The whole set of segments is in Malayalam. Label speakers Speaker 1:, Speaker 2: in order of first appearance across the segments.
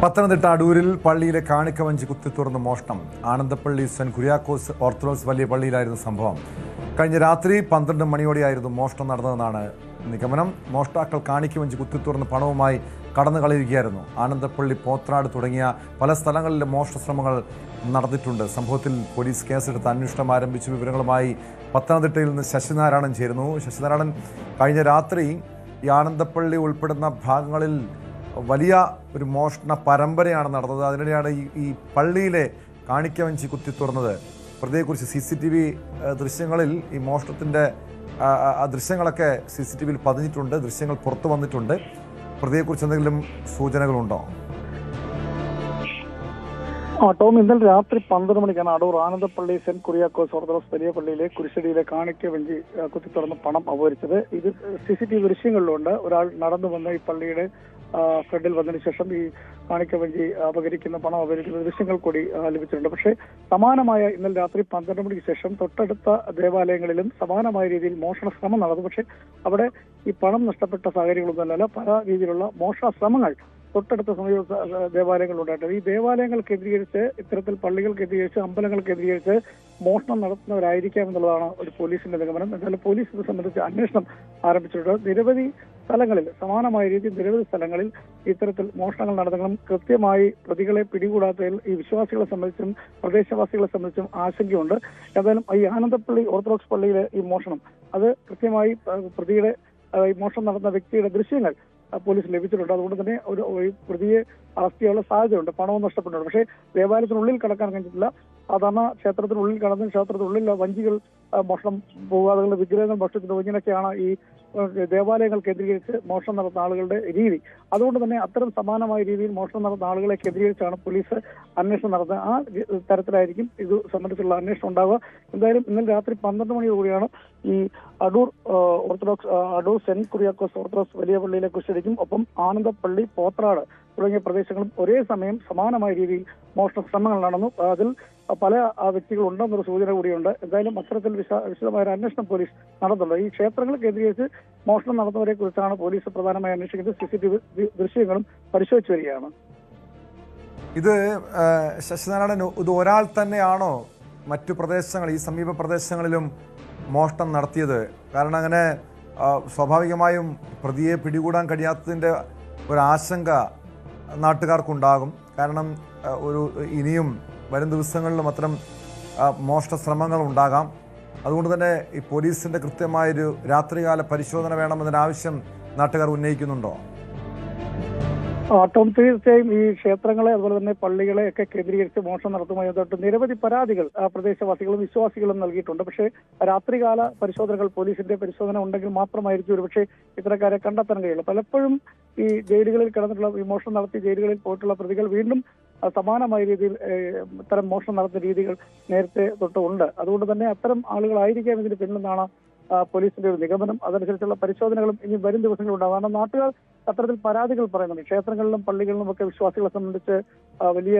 Speaker 1: പത്തനംതിട്ട അടൂരിൽ പള്ളിയിലെ കാണിക്കവഞ്ചി കുത്തിത്തുറന്ന് മോഷണം. ആനന്ദപ്പള്ളി സെന്റ് കുര്യാക്കോസ് ഓർത്തഡോക്സ് വലിയ പള്ളിയിലായിരുന്നു സംഭവം. കഴിഞ്ഞ രാത്രി 12 മണിയോടെയായിരുന്നു മോഷണം നടന്നതെന്നാണ് നിഗമനം. മോഷ്ടാക്കൾ കാണിക്കവഞ്ചി കുത്തിത്തുറന്ന് പണവുമായി കടന്നു കളയുകയായിരുന്നു. ആനന്ദപ്പള്ളി, പോത്രാട് തുടങ്ങിയ പല സ്ഥലങ്ങളിലും മോഷണ ശ്രമങ്ങൾ നടന്നിട്ടുണ്ട്. സംഭവത്തിൽ പോലീസ് കേസെടുത്ത് അന്വേഷണം ആരംഭിച്ചു. വിവരങ്ങളുമായി പത്തനംതിട്ടയിൽ നിന്ന് ശശിനാരായണൻ ചേരുന്നു. ശശിനാരായണൻ, കഴിഞ്ഞ രാത്രി ഈ ആനന്ദപ്പള്ളി ഉൾപ്പെടുന്ന ഭാഗങ്ങളിൽ വലിയ ഒരു മോഷണ പരമ്പരയാണ് നടന്നത്. അതിനിടെയാണ് ഈ പള്ളിയിലെ കാണിക്കവഞ്ചി കുത്തിത്തുറന്നത്. പ്രതിയെക്കുറിച്ച് CCTV ദൃശ്യങ്ങളിൽ ഈ മോഷണത്തിൻ്റെ ദൃശ്യങ്ങളൊക്കെ CCTVയിൽ പതിഞ്ഞിട്ടുണ്ട്. ദൃശ്യങ്ങൾ പുറത്തു വന്നിട്ടുണ്ട്. പ്രതിയെക്കുറിച്ച് എന്തെങ്കിലും സൂചനകളുണ്ടോ?
Speaker 2: ടോം, ഇന്നലെ രാത്രി 12 മണിക്കാണ് അടൂർ ആനന്ദപ്പള്ളി സെന്റ് കുര്യാക്കോസ് ഓർത്തഡോക്സ് വലിയ പള്ളിയിലെ കുരിശടിയിലെ കാണിക്കവഞ്ചി കുത്തിത്തുറന്ന് പണം അപഹരിച്ചത്. ഇത് CCTV ദൃശ്യങ്ങളിലുണ്ട്. ഒരാൾ നടന്നു വന്ന് ഈ പള്ളിയുടെ ഫ്രണ്ടിൽ വന്നതിന് ശേഷം ഈ കാണിക്കവഞ്ചി അപഹരിക്കുന്ന പണം അപഹരിക്കുന്ന ദൃശ്യങ്ങൾ കൂടി ലഭിച്ചിട്ടുണ്ട്. പക്ഷേ സമാനമായ ഇന്നലെ രാത്രി 12 മണിക്ക് ശേഷം തൊട്ടടുത്ത ദേവാലയങ്ങളിലും സമാനമായ രീതിയിൽ മോഷണ ശ്രമം നടന്നു. പക്ഷേ അവിടെ ഈ പണം നഷ്ടപ്പെട്ട സാഹചര്യങ്ങളൊന്നുമല്ല, പല രീതിയിലുള്ള മോഷണ ശ്രമങ്ങൾ തൊട്ടടുത്ത സമീപ ദേവാലയങ്ങൾ ഉണ്ടായിട്ടുണ്ട്. ഈ ദേവാലയങ്ങൾ കേന്ദ്രീകരിച്ച്, ഇത്തരത്തിൽ പള്ളികൾ കേന്ദ്രീകരിച്ച്, അമ്പലങ്ങൾ കേന്ദ്രീകരിച്ച് മോഷണം നടത്തുന്നവരായിരിക്കാം എന്നുള്ളതാണ് ഒരു പോലീസിന്റെ നിഗമനം. എന്തായാലും പോലീസ് ഇത് സംബന്ധിച്ച് അന്വേഷണം ആരംഭിച്ചിട്ടുണ്ട്. നിരവധി സ്ഥലങ്ങളിൽ, സമാനമായ രീതിയിൽ നിരവധി സ്ഥലങ്ങളിൽ ഇത്തരത്തിൽ മോഷണങ്ങൾ നടന്നെങ്കിലും കൃത്യമായി പ്രതികളെ പിടികൂടാത്തതിൽ ഈ വിശ്വാസികളെ സംബന്ധിച്ചും പ്രദേശവാസികളെ സംബന്ധിച്ചും ആശങ്കയുണ്ട്. ഏതായാലും ഈ ആനന്ദപ്പള്ളി ഓർത്തഡോക്സ് പള്ളിയിലെ ഈ മോഷണം, അത് കൃത്യമായി പ്രതിയുടെ ഈ മോഷണം നടന്ന വ്യക്തിയുടെ ദൃശ്യങ്ങൾ പോലീസ് ലഭിച്ചിട്ടുണ്ട്. അതുകൊണ്ട് തന്നെ ഒരു പ്രതിയെ അറസ്റ്റ് ചെയ്യാനുള്ള സാധ്യതയുണ്ട്. പണവും നഷ്ടപ്പെട്ടിട്ടുണ്ട്. പക്ഷേ ദേവാലയത്തിനുള്ളിൽ കടക്കാൻ കഴിഞ്ഞിട്ടില്ല. സാധാരണ ക്ഷേത്രത്തിനുള്ളിൽ കടന്ന് ക്ഷേത്രത്തിനുള്ളിൽ വഞ്ചികൾ മോഷണം പോകാതെ വിഗ്രഹങ്ങൾ മോഷണത്തിന് ഇങ്ങനെയൊക്കെയാണ് ഈ ദേവാലയങ്ങൾ കേന്ദ്രീകരിച്ച് മോഷണം നടത്തുന്ന ആളുകളുടെ രീതി. അതുകൊണ്ട് തന്നെ അത്തരം സമാനമായ രീതിയിൽ മോഷണം നടത്തുന്ന ആളുകളെ കേന്ദ്രീകരിച്ചാണ് പോലീസ് അന്വേഷണം നടത്തുന്നത്. ആ തരത്തിലായിരിക്കും ഇത് സംബന്ധിച്ചുള്ള അന്വേഷണം ഉണ്ടാവുക. എന്തായാലും ഇന്നലെ രാത്രി 12 മണിയോടുകൂടിയാണ് ഈ അടൂർ സെന്റ് കുര്യാക്കോസ് ഓർത്തഡോക്സ് വലിയ പള്ളിയിലെ കുരിശടിക്കും ഒപ്പം ആനന്ദപ്പള്ളി, പോത്രാട് തുടങ്ങിയ പ്രദേശങ്ങളും ഒരേ സമയം സമാനമായ രീതിയിൽ മോഷണ ശ്രമങ്ങൾ നടന്നു. അതിൽ പല വ്യക്തികൾ ഉണ്ടെന്നൊരു സൂചന കൂടിയുണ്ട്. എന്തായാലും അത്തരത്തിൽ വിശദമായ ഒരു അന്വേഷണം പോലീസ് നടത്തുന്നുണ്ട്. ഈ ക്ഷേത്രങ്ങൾ കേന്ദ്രീകരിച്ച് മോഷണം നടന്നവരെ കുറിച്ചാണ് പോലീസ് പ്രധാനമായി അന്വേഷിക്കുന്നത്. CCTV ദൃശ്യങ്ങളും പരിശോധിച്ചു വരികയാണ്.
Speaker 1: ഇത് ശശിനാരായണൻ, ഇത് ഒരാൾ തന്നെയാണോ മറ്റു പ്രദേശങ്ങൾ, ഈ സമീപ പ്രദേശങ്ങളിലും മോഷണം നടത്തിയത്? കാരണം അങ്ങനെ സ്വാഭാവികമായും പ്രതിയെ പിടികൂടാൻ കഴിയാത്തതിൻ്റെ ഒരാശങ്ക നാട്ടുകാർക്കുണ്ടാകും. കാരണം ഇനിയും വരും ദിവസങ്ങളിലും അത്തരം മോഷണ ശ്രമങ്ങൾ ഉണ്ടാകാം. അതുകൊണ്ട് തന്നെ ഈ പോലീസിൻ്റെ കൃത്യമായൊരു രാത്രികാല പരിശോധന വേണമെന്നൊരാവശ്യം നാട്ടുകാർ ഉന്നയിക്കുന്നുണ്ടോ?
Speaker 2: ടോം, തീർച്ചയായും ഈ ക്ഷേത്രങ്ങളെ അതുപോലെ തന്നെ പള്ളികളെ ഒക്കെ കേന്ദ്രീകരിച്ച് മോഷണം നടത്തുമായി ബന്ധപ്പെട്ട് നിരവധി പരാതികൾ പ്രദേശവാസികളും വിശ്വാസികളും നൽകിയിട്ടുണ്ട്. പക്ഷേ രാത്രികാല പരിശോധനകൾ, പോലീസിന്റെ പരിശോധന ഉണ്ടെങ്കിൽ മാത്രമായിരിക്കും ഒരുപക്ഷെ ഇത്തരക്കാരെ കണ്ടെത്താൻ കഴിയുള്ളൂ. പലപ്പോഴും ഈ ജയിലുകളിൽ കിടന്നിട്ടുള്ള ഈ മോഷണം നടത്തി ജയിലുകളിൽ പോയിട്ടുള്ള പ്രതികൾ വീണ്ടും സമാനമായ രീതിയിൽ ഇത്തരം മോഷണം നടത്തുന്ന രീതികൾ നേരത്തെ തൊട്ട് ഉണ്ട്. അതുകൊണ്ട് തന്നെ അത്തരം ആളുകളായിരിക്കാം ഇതിന് പിന്നിലെന്നാണ് പോലീസിന്റെ ഒരു നിഗമനം. അതനുസരിച്ചുള്ള പരിശോധനകളും ഇനി വരും ദിവസങ്ങളിൽ ഉണ്ടാകും. കാരണം നാട്ടുകാർ അത്തരത്തിൽ പരാതികൾ പറയുന്നുണ്ട്. ക്ഷേത്രങ്ങളിലും പള്ളികളിലും ഒക്കെ വിശ്വാസികളെ സംബന്ധിച്ച് വലിയ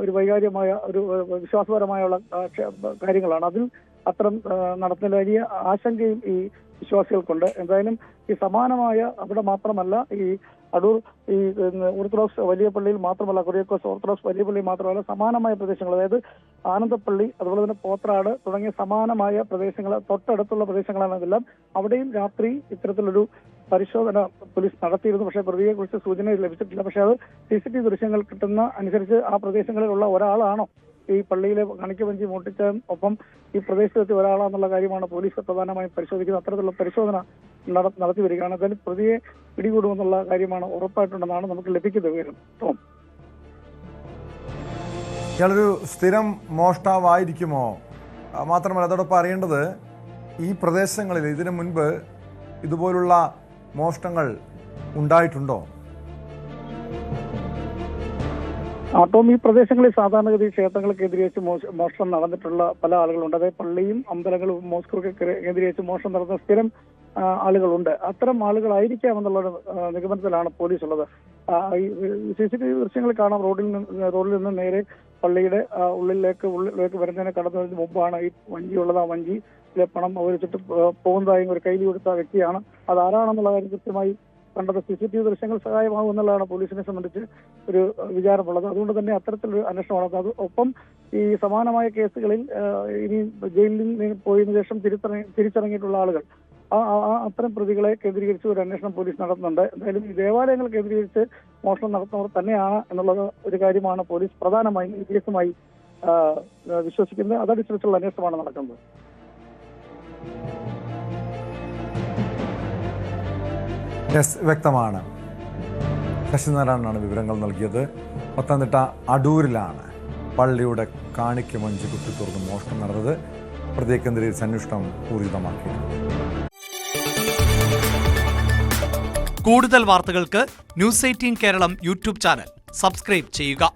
Speaker 2: ഒരു വൈകാരികമായ ഒരു വിശ്വാസപരമായുള്ള കാര്യങ്ങളാണ്. അതിൽ അത്തരം നടത്തുന്ന വലിയ ആശങ്കയും ഈ വിശ്വാസികൾക്കുണ്ട്. എന്തായാലും ഈ സമാനമായ അവിടെ മാത്രമല്ല, ഈ അടൂർ ഈ ഓർത്തഡോക്സ് വലിയ പള്ളിയിൽ മാത്രമല്ല, കുര്യാക്കോസ് ഓർത്തഡോക്സ് വലിയ പള്ളിയിൽ മാത്രമല്ല, സമാനമായ പ്രദേശങ്ങൾ, അതായത് ആനന്ദപ്പള്ളി അതുപോലെ തന്നെ പോത്രാട് തുടങ്ങിയ സമാനമായ പ്രദേശങ്ങൾ, തൊട്ടടുത്തുള്ള പ്രദേശങ്ങളാണ് ഇതെല്ലാം. അവിടെയും രാത്രി ഇത്തരത്തിലൊരു പരിശോധന പോലീസ് നടത്തിയിരുന്നു. പക്ഷേ പ്രതിയെ കുറിച്ച് സൂചന ലഭിച്ചിട്ടില്ല. പക്ഷേ അത് CCTV ദൃശ്യങ്ങൾ കിട്ടുന്ന അനുസരിച്ച് ആ പ്രദേശങ്ങളിലുള്ള ഒരാളാണോ ഈ പള്ളിയിലെ കാണിക്കവഞ്ചി മോഷ്ടിച്ച ഒപ്പം ഈ പ്രദേശത്തെത്തി ഒരാളാന്നുള്ള കാര്യമാണ് പോലീസ് പ്രധാനമായും പരിശോധിക്കുന്നത്. അത്തരത്തിലുള്ള പരിശോധന നടത്തി വരികയാണ്. എന്തായാലും പ്രതിയെ പിടികൂടുമെന്നുള്ള കാര്യമാണ് ഉറപ്പായിട്ടുണ്ടെന്നാണ് നമുക്ക് ലഭിക്കുന്ന വിവരം. ടോം,
Speaker 1: ഇയാളൊരു സ്ഥിരം മോഷ്ടാവായിരിക്കുമോ? മാത്രമല്ല, അതോടൊപ്പം അറിയേണ്ടത്, ഈ പ്രദേശങ്ങളിൽ ഇതിനു മുൻപ് ഇതുപോലുള്ള മോഷണങ്ങൾ ഉണ്ടായിട്ടുണ്ടോ?
Speaker 2: ടോം, ഈ പ്രദേശങ്ങളിൽ സാധാരണഗതി ക്ഷേത്രങ്ങൾ കേന്ദ്രീകരിച്ച് മോഷണം നടന്നിട്ടുള്ള പല ആളുകളുണ്ട്. അതായത് പള്ളിയും അമ്പലങ്ങളും മോസ്കൊക്കെ കേന്ദ്രീകരിച്ച് മോഷണം നടത്തുന്ന സ്ഥിരം ആളുകളുണ്ട്. അത്തരം ആളുകളായിരിക്കാമെന്നുള്ള നിഗമനത്തിലാണ് പോലീസ് ഉള്ളത്. ഈ CCTV ദൃശ്യങ്ങൾ കാണാം. റോഡിൽ നിന്ന് നേരെ പള്ളിയുടെ ഉള്ളിലേക്ക് വരുന്നതിനെ കടന്നതിന് മുമ്പാണ് ഈ വഞ്ചിയുള്ളത്. ആ വഞ്ചിയിലെ പണം അവരിച്ചിട്ട് പോകുന്നതായും ഒരു കൈലി കൊടുത്ത വ്യക്തിയാണ്. അതാരാണെന്നുള്ള കാര്യം കൃത്യമായി കണ്ടത് CCTV ദൃശ്യങ്ങൾ സഹായമാകും എന്നുള്ളതാണ് പോലീസിനെ സംബന്ധിച്ച് ഒരു വിചാരമുള്ളത്. അതുകൊണ്ട് തന്നെ അത്തരത്തിലൊരു അന്വേഷണം നടത്തുന്നത്. അത് ഒപ്പം ഈ സമാനമായ കേസുകളിൽ ഇനി ജയിലിൽ നിന്ന് പോയതിനു ശേഷം തിരിച്ചിറങ്ങിയിട്ടുള്ള ആളുകൾ അത്തരം പ്രതികളെ കേന്ദ്രീകരിച്ച് ഒരു അന്വേഷണം പോലീസ് നടത്തുന്നുണ്ട്. എന്തായാലും ഈ ദേവാലയങ്ങൾ കേന്ദ്രീകരിച്ച് മോഷണം നടത്തുന്നവർ തന്നെയാണ് എന്നുള്ളത് ഒരു കാര്യമാണ് പോലീസ് പ്രധാനമായും ഈ കേസുമായി വിശ്വസിക്കുന്നത്. അതനുസരിച്ചുള്ള അന്വേഷണമാണ് നടക്കുന്നത്.
Speaker 1: വ്യക്തമാണ്. ശശിനാരായണനാണ് വിവരങ്ങൾ നൽകിയത്. പത്തനംതിട്ട അടൂരിലാണ് പള്ളിയുടെ കാണിക്ക വഞ്ചി കുത്തിത്തുറന്ന് മോഷണം നടന്നത്. പ്രതിയെ കേന്ദ്രീകരിച്ച് അന്വേഷണം ഊർജിതമാക്കിയിട്ടുണ്ട്.
Speaker 3: കൂടുതൽ വാർത്തകൾക്ക് news 18 Keralam YouTube channel subscribe ചെയ്യുക.